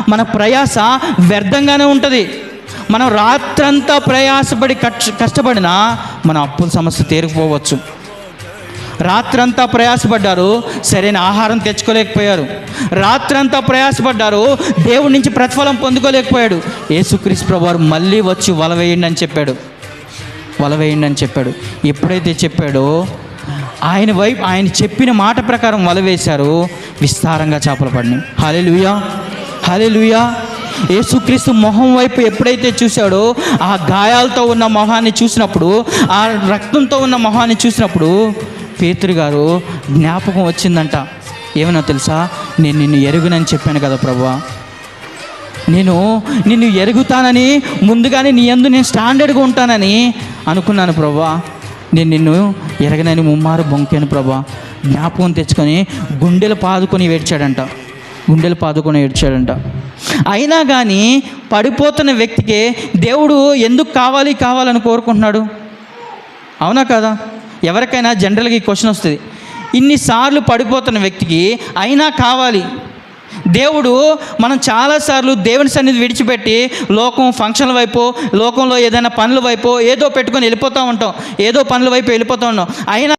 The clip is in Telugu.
మన ప్రయాస వ్యర్థంగానే ఉంటుంది. మనం రాత్రంతా ప్రయాసపడి కష్టపడినా మన అప్పుల సమస్య తీరుకుపోవచ్చు. రాత్రంతా ప్రయాసపడ్డారు, సరైన ఆహారం తెచ్చుకోలేకపోయారు. రాత్రంతా ప్రయాసపడ్డారు, దేవుడి నుంచి ప్రతిఫలం పొందుకోలేకపోయాడు. యేసుక్రీస్తు ప్రభువారు మళ్ళీ వచ్చి వల వేయండి అని చెప్పాడు. ఎప్పుడైతే చెప్పాడో ఆయన చెప్పిన మాట ప్రకారం వల వేశారు, విస్తారంగా చేపలు పడినాయి. హల్లెలూయా. యేసుక్రీస్తు మొహం వైపు ఎప్పుడైతే చూశాడో, ఆ గాయాలతో ఉన్న మొహాన్ని చూసినప్పుడు, ఆ రక్తంతో ఉన్న మొహాన్ని చూసినప్పుడు పేతురు గారు జ్ఞాపకం వచ్చిందంట. ఏమన్నా తెలుసా, నేను నిన్ను ఎరుగునని చెప్పాను కదా ప్రభువా, నేను నిన్ను ఎరుగుతానని ముందుగానే నీ యందు నేను స్టాండర్డ్గా ఉంటానని అనుకున్నాను ప్రభువా, నేను నిన్ను ఎరగనని ముమ్మారు బొంకాను ప్రభువా. జ్ఞాపకం తెచ్చుకొని గుండెలు పాదుకొని ఏడ్చాడంట. అయినా కానీ పడిపోతున్న వ్యక్తికి దేవుడు ఎందుకు కావాలని కోరుకుంటున్నాడు? అవునా కదా? ఎవరికైనా జనరల్గా ఈ క్వశ్చన్ వస్తుంది. ఇన్నిసార్లు పడిపోతున్న వ్యక్తికి అయినా కావాలి. దేవుడు మనం చాలాసార్లు దేవుని సన్నిధి విడిచిపెట్టి ఫంక్షన్ల వైపు, లోకంలో ఏదైనా పనుల వైపు ఏదో పెట్టుకొని వెళ్ళిపోతూ ఉంటాం. అయినా